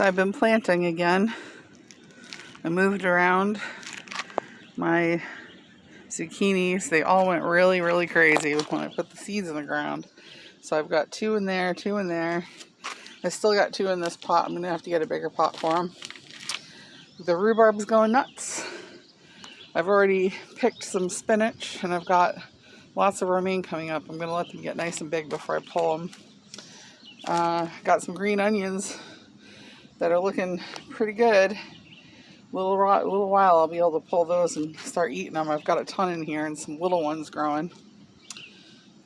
So I've been planting again. I moved around my zucchinis. They all went really crazy when I put the seeds in the ground. So I've got 2 in there, 2 in there. I still got 2 in this pot. I'm going to have to get a bigger pot for them. The rhubarb's going nuts. I've already picked some spinach and I've got lots of romaine coming up. I'm going to let them get nice and big before I pull them. Got some green onions that are looking pretty good. A little while I'll be able to pull those and start eating them. I've got a ton in here and some little ones growing.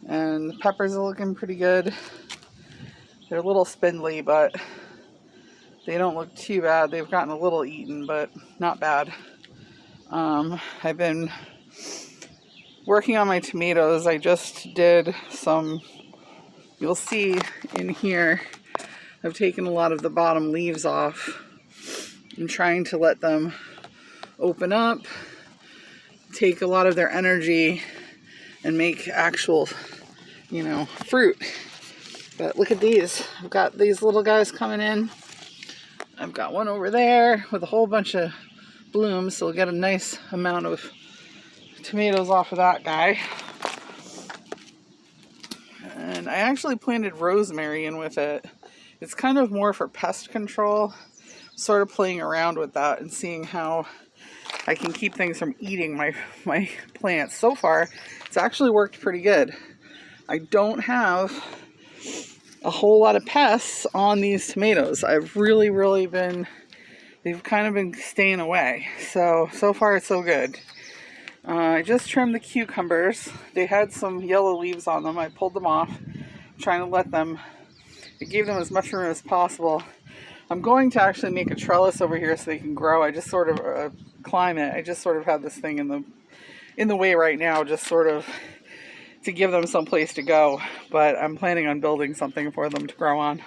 And the peppers are looking pretty good. They're a little spindly, but they don't look too bad. They've gotten a little eaten, but not bad. I've been working on my tomatoes. I just did some, you'll see in here, I've taken a lot of the bottom leaves off. I'm trying to let them open up, take a lot of their energy, and make actual, fruit. But look at these. I've got these little guys coming in. I've got one over there with a whole bunch of blooms, so we'll get a nice amount of tomatoes off of that guy. And I actually planted rosemary in with it. It's kind of more for pest control. Sort of playing around with that and seeing how I can keep things from eating my plants. So far, it's actually worked pretty good. I don't have a whole lot of pests on these tomatoes. I've really been, they've kind of been staying away. So far so good. I just trimmed the cucumbers. They had some yellow leaves on them. I pulled them off, trying to let them, I gave them as much room as possible. I'm going to actually make a trellis over here so they can grow. I just sort of climb it. I just sort of have this thing in the way right now, just sort of to give them some place to go. But I'm planning on building something for them to grow on.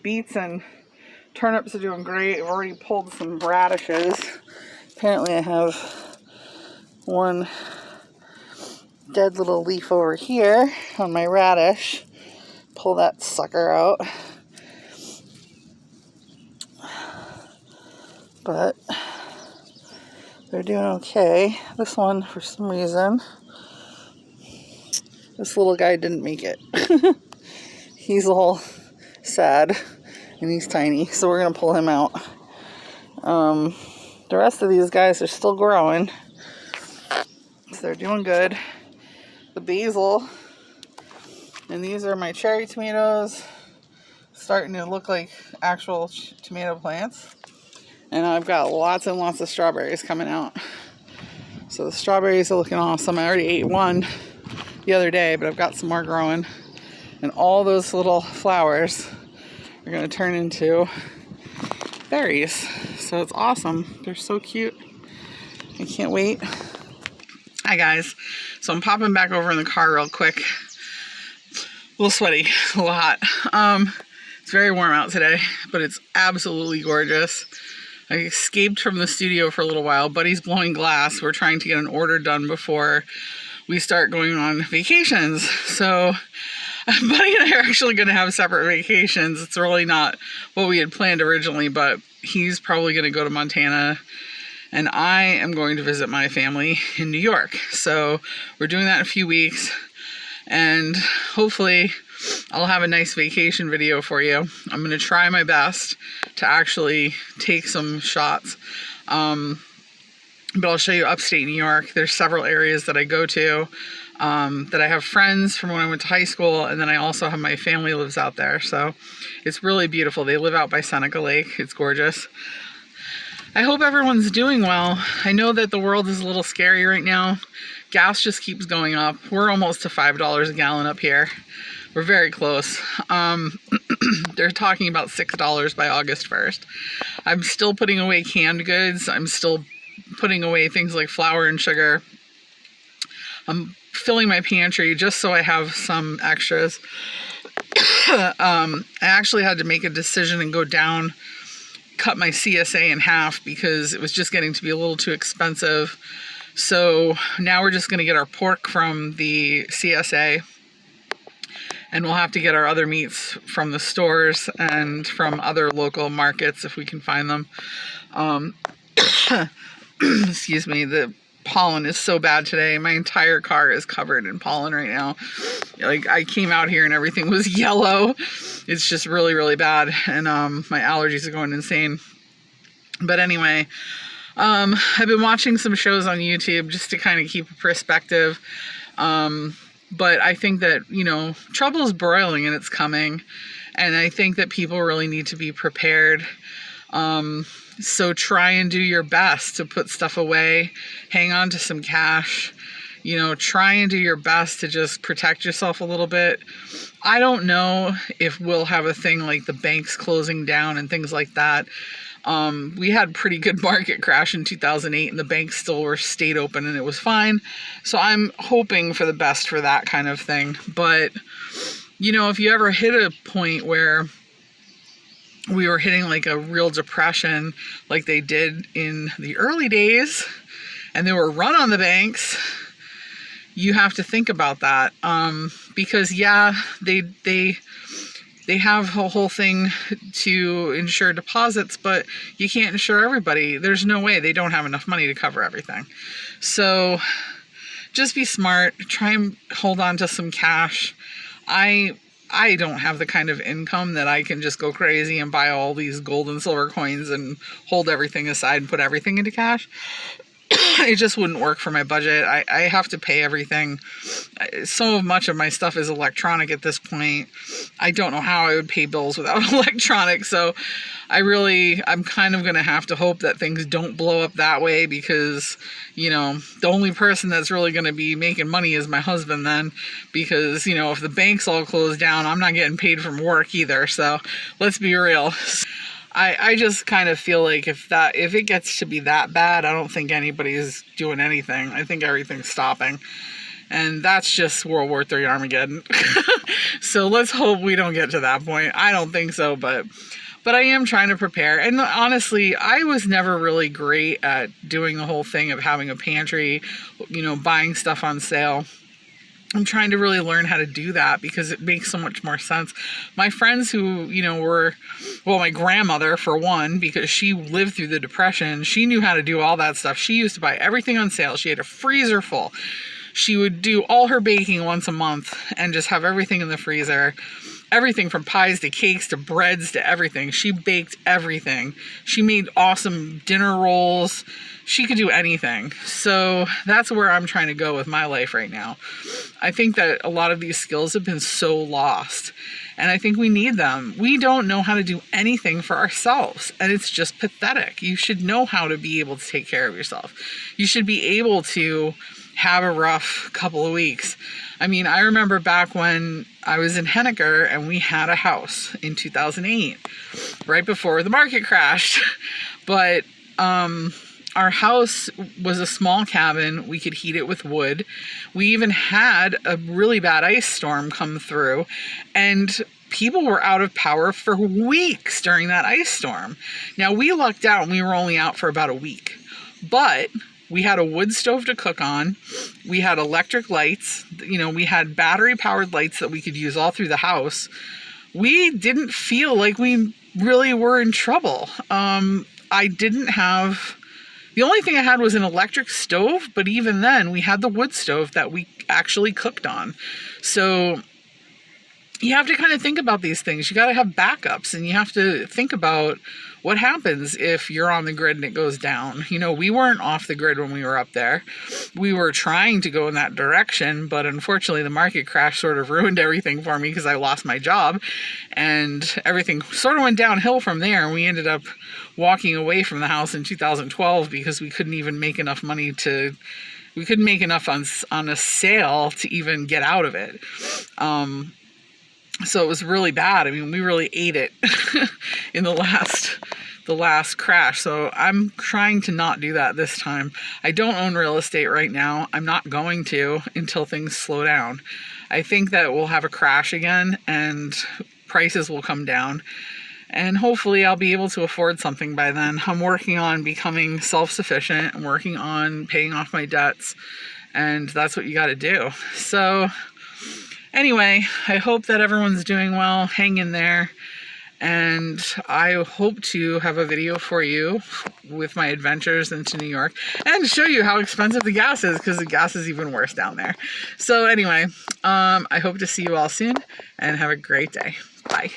Beets and turnips are doing great. I've already pulled some radishes. Apparently I have one dead little leaf over here on my radish. Pull that sucker out. But they're doing okay. This one, for some reason, this little guy didn't make it. He's a little sad and he's tiny, so we're gonna pull him out. The rest of these guys are still growing, so they're doing good. The basil, and these are my cherry tomatoes, starting to look like actual tomato plants. And I've got lots and lots of strawberries coming out. So the strawberries are looking awesome. I already ate one the other day, but I've got some more growing. And all those little flowers are going to turn into berries. So it's awesome. They're so cute. I can't wait. Hi guys. So I'm popping back over in the car real quick. A little sweaty, a little hot. It's very warm out today, but it's absolutely gorgeous. I escaped from the studio for a little while. Buddy's blowing glass. We're trying to get an order done before we start going on vacations. So Buddy and I are actually going to have separate vacations. It's really not what we had planned originally, but he's probably going to go to Montana and I am going to visit my family in New York. So we're doing that in a few weeks and hopefully I'll have a nice vacation video for you. I'm going to try my best to actually take some shots. But I'll show you upstate New York. There's several areas that I go to that I have friends from when I went to high school. And then I also have my family lives out there. So it's really beautiful. They live out by Seneca Lake. It's gorgeous. I hope everyone's doing well. I know that the world is a little scary right now. Gas just keeps going up. We're almost to $5 a gallon up here. We're very close. They're talking about $6 by August 1st. I'm still putting away canned goods. I'm still putting away things like flour and sugar. I'm filling my pantry just so I have some extras. I actually had to make a decision and go down, cut my CSA in half because it was just getting to be a little too expensive. So now we're just going to get our pork from the CSA. And we'll have to get our other meats from the stores and from other local markets if we can find them. Excuse me, the pollen is so bad today. My entire car is covered in pollen right now. Like, I came out here and everything was yellow. It's just really, really bad. And my allergies are going insane. But anyway, I've been watching some shows on YouTube just to kind of keep a perspective. But I think that, you know, trouble is broiling and it's coming. And I think that people really need to be prepared. So try and do your best to put stuff away, hang on to some cash, you know, try and do your best to just protect yourself a little bit. I don't know if we'll have a thing like the banks closing down and things like that. We had pretty good market crash in 2008 and the banks still stayed open and it was fine. So I'm hoping for the best for that kind of thing. But, you know, if you ever hit a point where we were hitting like a real depression like they did in the early days and they were run on the banks, you have to think about that. Because yeah, they have a whole thing to insure deposits, but you can't insure everybody. There's no way. They don't have enough money to cover everything. So just be smart. Try and hold on to some cash. I don't have the kind of income that I can just go crazy and buy all these gold and silver coins and hold everything aside and put everything into cash. It just wouldn't work for my budget. I have to pay everything. So much of my stuff is electronic at this point. I don't know how I would pay bills without electronic. So I'm kind of going to have to hope that things don't blow up that way because, you know, the only person that's really going to be making money is my husband then, because, you know, if the banks all close down, I'm not getting paid from work either. So let's be real. I just kind of feel like if it gets to be that bad, I don't think anybody's doing anything. I think everything's stopping. And that's just World War III Armageddon. So let's hope we don't get to that point. I don't think so, but I am trying to prepare. And honestly, I was never really great at doing the whole thing of having a pantry, you know, buying stuff on sale. I'm trying to really learn how to do that because it makes so much more sense. My friends who, you know, my grandmother for one, because she lived through the Depression, she knew how to do all that stuff. She used to buy everything on sale. She had a freezer full. She would do all her baking once a month and just have everything in the freezer. Everything from pies to cakes to breads to everything. She baked everything. She made awesome dinner rolls. She could do anything. So that's where I'm trying to go with my life right now. I think that a lot of these skills have been so lost, and I think we need them. We don't know how to do anything for ourselves, and it's just pathetic. You should know how to be able to take care of yourself. You should be able to have a rough couple of weeks. I mean, I remember back when I was in Henniker and we had a house in 2008, right before the market crashed. But our house was a small cabin. We could heat it with wood. We even had a really bad ice storm come through, and people were out of power for weeks during that ice storm. Now, we lucked out and we were only out for about a week, but we had a wood stove to cook on. We had electric lights. You know, we had battery powered lights that we could use all through the house. We didn't feel like we really were in trouble. The only thing I had was an electric stove, but even then we had the wood stove that we actually cooked on. So you have to kind of think about these things. You got to have backups, and you have to think about what happens if you're on the grid and it goes down. You know, we weren't off the grid when we were up there. We were trying to go in that direction, but unfortunately the market crash sort of ruined everything for me because I lost my job, and everything sort of went downhill from there. And we ended up walking away from the house in 2012 because we couldn't even make enough money we couldn't make enough on a sale to even get out of it. So it was really bad. I mean, we really ate it in the last crash. So I'm trying to not do that this time. I don't own real estate right now. I'm not going to until things slow down. I think that we'll have a crash again and prices will come down. And hopefully I'll be able to afford something by then. I'm working on becoming self-sufficient. I'm working on paying off my debts. And that's what you got to do. So Anyway, I hope that everyone's doing well. Hang in there. And I hope to have a video for you with my adventures into New York and show you how expensive the gas is, because the gas is even worse down there. So anyway, I hope to see you all soon and have a great day. Bye.